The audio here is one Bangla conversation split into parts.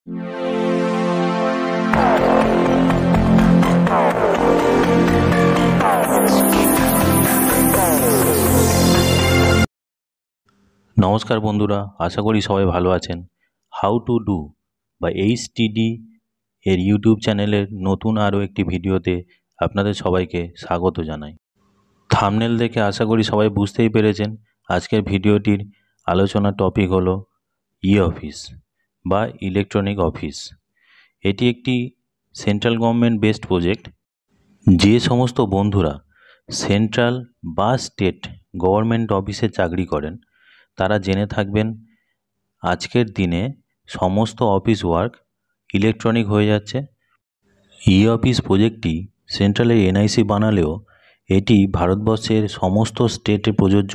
নমস্কার বন্ধুরা, আশা করি সবাই ভালো আছেন। হাউ টু ডু বা এইচটিডি এর ইউটিউব চ্যানেলের নতুন আরও একটি ভিডিওতে আপনাদের সবাইকে স্বাগত জানাই। থাম্বনেল দেখে আশা করি সবাই বুঝতেই পেরেছেন আজকের ভিডিওটির আলোচনার টপিক হলো অফিস বা ইলেকট্রনিক অফিস। এটি একটি সেন্ট্রাল গভর্নমেন্ট বেসড প্রজেক্ট। যে সমস্ত বন্ধুরা সেন্ট্রাল বা স্টেট গভর্নমেন্ট অফিসে চাকরি করেন তারা জেনে থাকবেন আজকের দিনে সমস্ত অফিস ওয়ার্ক ইলেকট্রনিক হয়ে যাচ্ছে। অফিস প্রজেক্টটি সেন্ট্রালের এনআইসি বানালেও এটি ভারতবর্ষের সমস্ত স্টেটে প্রযোজ্য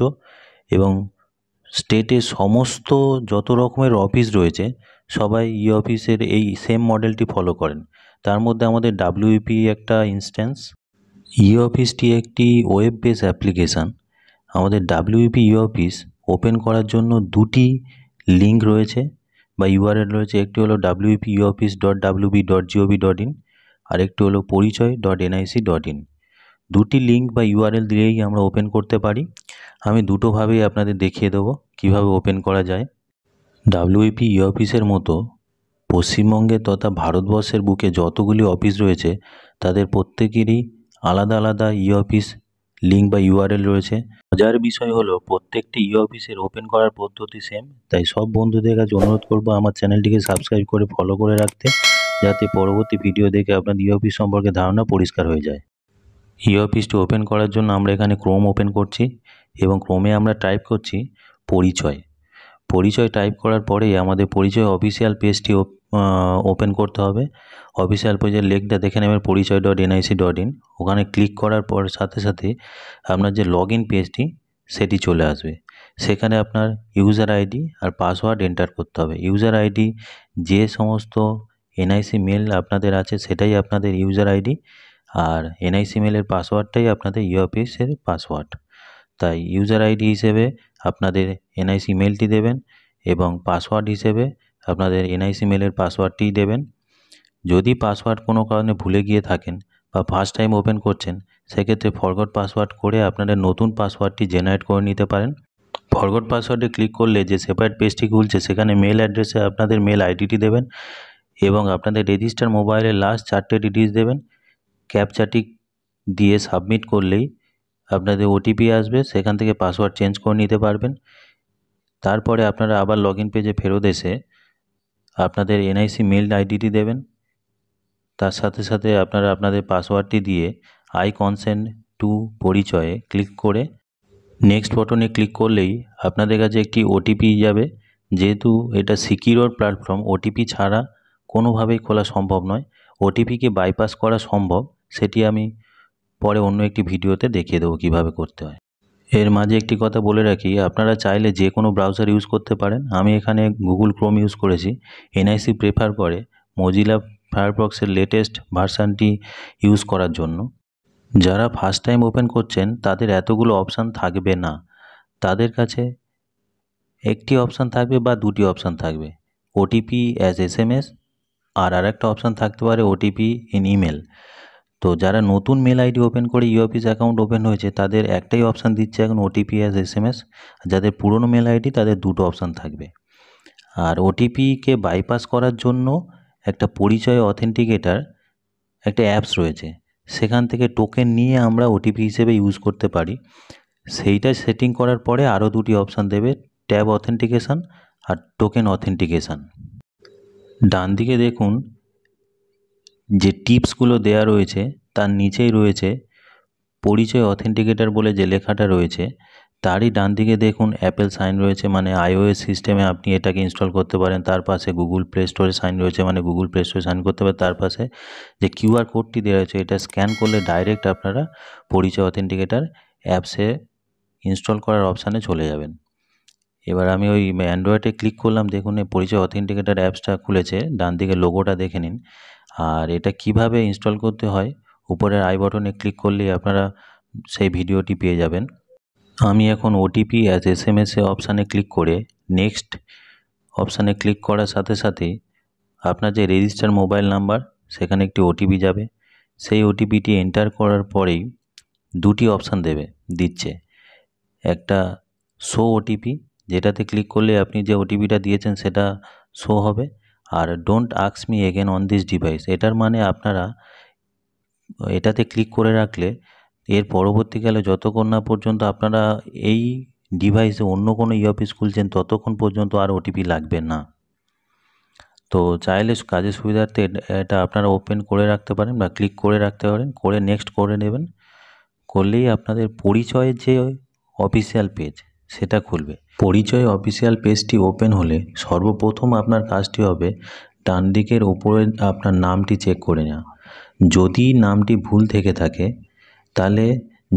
এবং স্টেটের সমস্ত যত রকমের অফিস রয়েছে সবাই অফিসের এই সেম মডেলটি ফলো করেন। তার মধ্যে আমাদের ডাব্লিউপি একটা ইনস্ট্যান্স। অফিসটি একটি ওয়েব বেস অ্যাপ্লিকেশান। আমাদের ডাব্লিউপি অফিস ওপেন করার জন্য দুটি লিঙ্ক রয়েছে বা ইউআরএল রয়েছে। একটি হলো wpoffice.wp.gov.in আর একটি হলো পরিচয়.nic.in। দুটি লিঙ্ক বা ইউআরএল দিয়েই আমরা ওপেন করতে পারি। আমি দুটোভাবেই আপনাদের দেখিয়ে দেবো কিভাবে ওপেন করা যায়। ডাব্লিউপি অফিসের মতো পশ্চিমবঙ্গের তথা ভারতবর্ষের বুকে যতগুলি অফিস রয়েছে তাদের প্রত্যেকেরই আলাদা আলাদা অফিস লিঙ্ক বা ইউআরএল রয়েছে। মজার বিষয় হলো প্রত্যেকটি অফিসের ওপেন করার পদ্ধতি সেম। তাই সব বন্ধুদের কাছে অনুরোধ করবো আমার চ্যানেলটিকে সাবস্ক্রাইব করে ফলো করে রাখতে, যাতে পরবর্তী ভিডিও দেখে আপনার অফিস সম্পর্কে ধারণা পরিষ্কার হয়ে যায়। অফিসটি ওপেন করার জন্য আমরা এখানে ক্রোম ওপেন করছি এবং ক্রোমে আমরা টাইপ করছি পরিচয়। পরিচয় টাইপ করার পরেই আমাদের পরিচয় অফিসিয়াল পেজটি ওপেন করতে হবে। অফিসিয়াল পেজের লিঙ্কটা দেখে নেবেন পরিচয়.nic.in। ওখানে ক্লিক করার পর সাথে সাথে আপনার যে লগ ইন পেজটি সেটি চলে আসবে। সেখানে আপনার ইউজার আইডি আর পাসওয়ার্ড এন্টার করতে হবে। ইউজার আইডি যে সমস্ত এনআইসি মেল আপনাদের আছে সেটাই আপনাদের ইউজার আইডি, আর এনআইসি মেলের পাসওয়ার্ডটাই আপনাদের অফিসের পাসওয়ার্ড। তাই ইউজার আইডি হিসেবে আপনাদের এনআইসি মেলটি দেবেন এবং পাসওয়ার্ড হিসেবে আপনাদের এনআইসি মেলের পাসওয়ার্ডটিই দেবেন। যদি পাসওয়ার্ড কোনো কারণে ভুলে গিয়ে থাকেন বা ফার্স্ট টাইম ওপেন করছেন সেক্ষেত্রে ফরগট পাসওয়ার্ড করে আপনাদের নতুন পাসওয়ার্ডটি জেনারেট করে নিতে পারেন। ফরগট পাসওয়ার্ডে ক্লিক করলে যে সেপারেট পেজটি খুলছে সেখানে মেল অ্যাড্রেসে আপনাদের মেল আইডিটি দেবেন এবং আপনাদের রেজিস্টার মোবাইলের লাস্ট 4টে ডিজিট দেবেন। ক্যাপচাটি দিয়ে সাবমিট করলেই আপনাদের ওটিপি আসবে, সেখান থেকে পাসওয়ার্ড চেঞ্জ করে নিতে পারবেন। তারপরে আপনারা আবার লগ ইন পেজে ফেরত এসে আপনাদের এনআইসি মেল আইডিটি দেবেন। তার সাথে সাথে আপনারা আপনাদের পাসওয়ার্ডটি দিয়ে আই কনসেন্ট টু পরিচয়ে ক্লিক করে নেক্সট বটনে ক্লিক করলেই আপনাদের কাছে একটি ওটিপি যাবে। যেহেতু এটা সিকিউর প্ল্যাটফর্ম, ওটিপি ছাড়া কোনোভাবেই খোলা সম্ভব নয়। ওটিপিকে বাইপাস করা সম্ভব, সেটি আমি পরে অন্য একটি ভিডিওতে দেখিয়ে দেবো কীভাবে করতে হয়। এর মাঝে একটি কথা বলে রাখি, আপনারা চাইলে যে কোনো ব্রাউজার ইউজ করতে পারেন। আমি এখানে গুগল ক্রোম ইউজ করেছি। এনআইসি প্রেফার করে মোজিলা ফায়ারফক্সের লেটেস্ট ভার্সানটি ইউজ করার জন্য। যারা ফার্স্ট টাইম ওপেন করছেন তাদের এতগুলো অপশান থাকবে না, তাদের কাছে একটি অপশান থাকবে বা দুটি অপশান থাকবে, ওটিপি অ্যাজ SMS আর আরেকটা অপশান থাকতে পারে ওটিপি ইন ইমেল। তো যারা নতুন মেল আইডি ওপেন করে অফিস অ্যাকাউন্ট ওপেন হয়েছে তাদের একটাই অপশান দিচ্ছে এখন ওটিপি অ্যাজ SMS। যাদের পুরনো মেল আইডি তাদের দুটো অপশান থাকবে। আর ওটিপিকে বাইপাস করার জন্য একটা পরিচয় অথেন্টিকেটার একটা অ্যাপস রয়েছে, সেখান থেকে টোকেন নিয়ে আমরা ওটিপি হিসেবে ইউজ করতে পারি। সেইটা সেটিং করার পরে আরও দুটি অপশান দেবে, ট্যাব অথেন্টিকেশান আর টোকেন অথেন্টিকেশান। ডান দিকে দেখুন যে টিপসগুলো দেয়া রয়েছে তার নিচেই রয়েছে পরিচয় অথেন্টিকেটার বলে যে লেখাটা রয়েছে, তারই ডান দিকে দেখুন অ্যাপেল সাইন রয়েছে, মানে iOS সিস্টেমে আপনি এটাকে ইনস্টল করতে পারেন। তার পাশে গুগল প্লে স্টোরে সাইন রয়েছে, মানে গুগল প্লে স্টোরে সাইন করতে পারেন। তার পাশে যে কিউআর কোডটি দেওয়া রয়েছে এটা স্ক্যান করলে ডাইরেক্ট আপনারা পরিচয় অথেন্টিকেটার অ্যাপসে ইনস্টল করার অপশানে চলে যাবেন। এবার আমি ওই অ্যান্ড্রয়েডে ক্লিক করলাম, দেখুন এই পরিচয় অথেন্টিকেটার অ্যাপসটা খুলেছে, ডান দিকে লোগোটা দেখে নিন। আর এটা কিভাবে ইনস্টল করতে হয় উপরের আই বটনে ক্লিক করলেই আপনারা সেই ভিডিওটি পেয়ে যাবেন। আমি এখন ওটিপি অ্যাজ SMS অপশানে ক্লিক করে নেক্সট অপশানে ক্লিক করার সাথে সাথেই আপনার যে রেজিস্টার মোবাইল নাম্বার সেখানে একটি ওটিপি যাবে। সেই ওটিপিটি এন্টার করার পরেই দুটি অপশান দিচ্ছে। একটা শো ওটিপি, যেটাতে ক্লিক করলে আপনি যে ওটিপিটা দিয়েছেন সেটা শো হবে। আর don't ask me again on this device, এটার মানে আপনারা এটাতে ক্লিক করে রাখলে এর পরবর্তীকালে যতক্ষণ না পর্যন্ত আপনারা এই ডিভাইসে অন্য কোনো অফিস খুলছেন ততক্ষণ পর্যন্ত আর ওটিপি লাগবে না। তো চাইলে কাজের সুবিধার্থে এটা আপনারা ওপেন করে রাখতে পারেন বা ক্লিক করে রাখতে পারেন, করে নেক্সট করে নেবেন। করলেই আপনাদের পরিচয়ের যে অফিসিয়াল পেজ সেটা খুলবে। পরিচয় অফিসিয়াল পেজটি ওপেন হলে সর্বপ্রথম আপনার কাজটি হবে ডান দিকের উপরে আপনার নামটি চেক করে নেওয়া। যদি নামটি ভুল থেকে থাকে তাহলে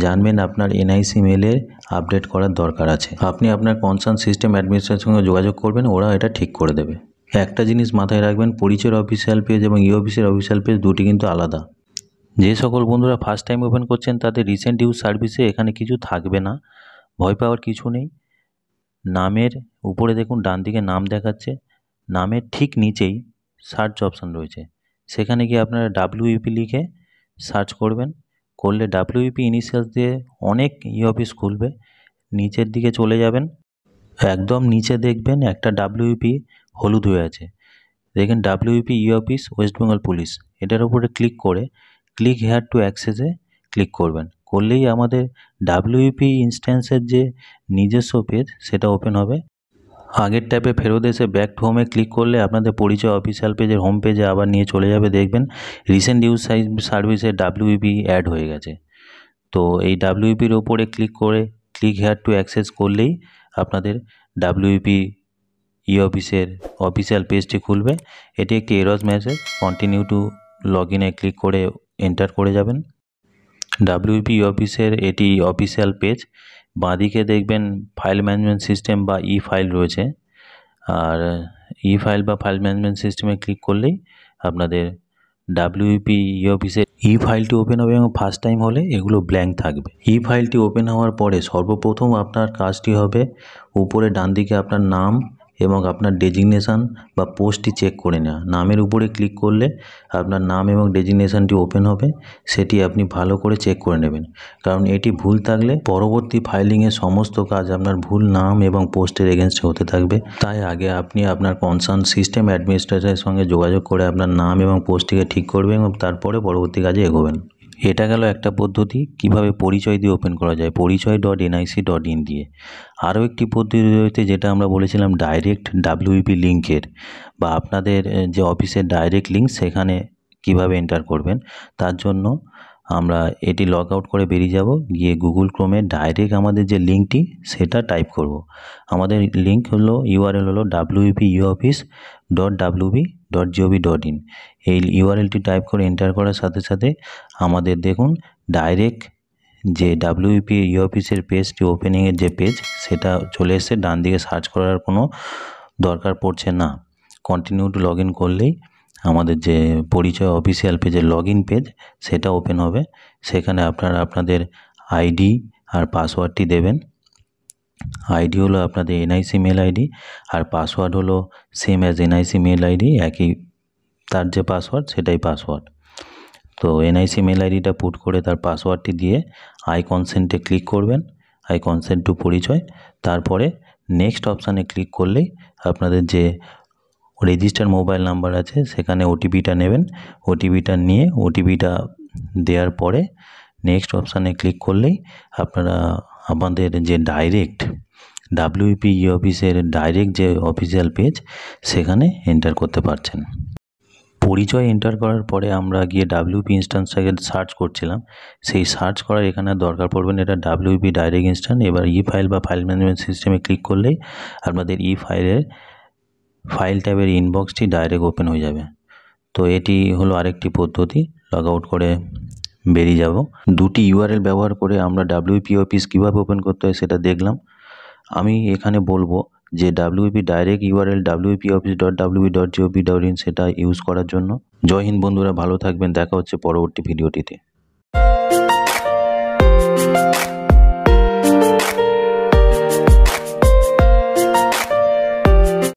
জানবেন আপনার এনআইসি মেলের আপডেট করার দরকার আছে। আপনি আপনার কনসার্ন সিস্টেম অ্যাডমিনিস্ট্রেশনের সঙ্গে যোগাযোগ করবেন, ওরা এটা ঠিক করে দেবে। একটা জিনিস মাথায় রাখবেন, পরিচয়ের অফিসিয়াল পেজ এবং ই অফিসের অফিসিয়াল পেজ দুটি কিন্তু আলাদা। যে সকল বন্ধুরা ফার্স্ট টাইম ওপেন করছেন তাদের রিসেন্ট ইউজ সার্ভিসে এখানে কিছু থাকবে না, ভয় পাওয়ার কিছু নেই। নামের উপরে দেখুন ডান দিকে নাম দেখাচ্ছে, নামের ঠিক নিচেই সার্চ অপশান রয়েছে, সেখানে গিয়ে আপনারা ডাব্লিউইপি লিখে সার্চ করবেন। করলে ডাব্লিউইপি ইনিশিয়ালস দিয়ে অনেক ই অফিস খুলবে। নিচের দিকে চলে যাবেন, একদম নিচে দেখবেন একটা ডাব্লিউইপি হলুদ হয়ে আছে, দেখেন ডাব্লিউইপি ই অফিস ওয়েস্ট বেঙ্গল পুলিশ, এটার উপরে ক্লিক করে ক্লিক হেয়ার টু অ্যাক্সেসে ক্লিক করবেন। করলেই আমাদের ডাব্লিউইপি ইনস্ট্যান্সের যে নিজস্ব পেজ সেটা ওপেন হবে। আগের ট্যাবে ফেরত এসে ব্যাক টু হোমে ক্লিক করলে আপনাদের পরিচয় অফিসিয়াল পেজের হোম পেজে আবার নিয়ে চলে যাবে। দেখবেন রিসেন্ট ইউজ সার্ভিসে ডাব্লিউইপি অ্যাড হয়ে গেছে। তো এই ডাব্লিউইপির ওপরে ক্লিক করে ক্লিক হেয়ার টু অ্যাক্সেস করলেই আপনাদের ডাব্লিউইপি ই অফিসের অফিসিয়াল পেজটি খুলবে। এটি একটি error message, continue to log ইনে ক্লিক করে এন্টার করে যাবেন। ডাব্লিউপি অফিসের এটি অফিসিয়াল পেজ। বাঁদিকে দেখবেন ফাইল ম্যানেজমেন্ট সিস্টেম বা ই ফাইল রয়েছে, আর ই ফাইল বা ফাইল ম্যানেজমেন্ট সিস্টেমে ক্লিক করলেই আপনাদের ডাব্লিউপি ই অফিসের ই ফাইলটি ওপেন হবে এবং ফার্স্ট টাইম হলে এগুলো ব্ল্যাঙ্ক থাকবে। ই ফাইলটি ওপেন হওয়ার পরে সর্বপ্রথম আপনার কাজটি হবে উপরে ডান দিকে আপনার নাম এবং আপনার ডেজিগনেশান বা পোস্টটি চেক করে নেওয়া। নামের উপরে ক্লিক করলে আপনার নাম এবং ডেজিগনেশানটি ওপেন হবে, সেটি আপনি ভালো করে চেক করে নেবেন, কারণ এটি ভুল থাকলে পরবর্তী ফাইলিংয়ের সমস্ত কাজ আপনার ভুল নাম এবং পোস্টের এগেনস্টে হতে থাকবে। তাই আগে আপনি আপনার কনসার্ন সিস্টেম অ্যাডমিনিস্ট্রেটরের সঙ্গে যোগাযোগ করে আপনার নাম এবং পোস্টটিকে ঠিক করবেন এবং তারপরে পরবর্তী কাজে এগোবেন। এটা গেল একটা পদ্ধতি কিভাবে পরিচয় দিয়ে ওপেন করা যায়, পরিচয়.nic.in দিয়ে। আরও একটি পদ্ধতি রয়েছে যেটা আমরা বলেছিলাম ডাইরেক্ট ডাব্লিউপি লিঙ্কের, বা আপনাদের যে অফিসের ডাইরেক্ট লিঙ্ক সেখানে কিভাবে এন্টার করবেন। তার জন্য আমরা এটি লগ আউট করে বেরিয়ে যাব, গিয়ে গুগল ক্রোমে ডাইরেক্ট আমাদের যে লিঙ্কটি সেটা টাইপ করব। আমাদের লিঙ্ক হলো ইউআরএল হলো wp.wb.gov.in। এই ইউআরএলটি টাইপ করে এন্টার করার সাথে সাথে আমাদের দেখুন ডাইরেক্ট যে ডাব্লিউপি ই অফিসের পেজটি ওপেনিংয়ের যে পেজ সেটা চলে এসে ডান দিকে সার্চ করার কোনো দরকার পড়ছে না। কন্টিনিউ টু লগ ইন করলেই আমাদের যে পরিচয় অফিসিয়াল পেজের লগ ইন পেজ সেটা ওপেন হবে। সেখানে আপনারা আপনাদের আইডি আর পাসওয়ার্ডটি দেবেন। আইডি হলো আপনাদের এনআইসি মেল আইডি আর পাসওয়ার্ড হলো same as NIC mail ID, একই তার যে পাসওয়ার্ড সেটাই পাসওয়ার্ড। তো এনআইসি মেল আইডিটা পুট করে তার পাসওয়ার্ডটি দিয়ে আই কনসেন্টে ক্লিক করবেন, আই কনসেন্ট টু পরিচয়। তারপরে নেক্সট অপশানে ক্লিক করলেই আপনাদের যে রেজিস্টার মোবাইল নাম্বার আছে সেখানে ওটিপিটা নেবেন। ওটিপিটা নিয়ে ওটিপিটা দেওয়ার পরে নেক্সট অপশানে ক্লিক করলেই আপনারা আমাদের যে ডাইরেক্ট ডাব্লিউপি ই অফিসের ডাইরেক্ট যে অফিসিয়াল পেজ সেখানে এন্টার করতে পারছেন। পরিচয় এন্টার করার পরে আমরা গিয়ে ডাব্লিউপি ইনস্ট্যান্সটাকে সার্চ করছিলাম, সেই সার্চ করার এখানে দরকার পড়বে না, এটা ডাব্লিউপি ডাইরেক্ট ইনস্ট্যান্স। এবার ই ফাইল বা ফাইল ম্যানেজমেন্ট সিস্টেমে ক্লিক করলেই আপনাদের ই ফাইলের ফাইল ট্যাবের ইনবক্সটি ডাইরেক্ট ওপেন হয়ে যাবে। তো এটি হলো আরেকটি পদ্ধতি, লগ আউট করে বেরিয়ে যাব। দুটি ইউআরএল ব্যবহার করে আমরা ডাব্লিউপি অফিস কীভাবে ওপেন করতে হয় সেটা দেখলাম। আমি এখানে বলবো যে ডাব্লিউপি ডাইরেক্ট ইউআরএল wp.office.wb.gov.in সেটা ইউজ করার জন্য। জয় হিন্দ বন্ধুরা, ভালো থাকবেন, দেখা হচ্ছে পরবর্তী ভিডিওটিতে।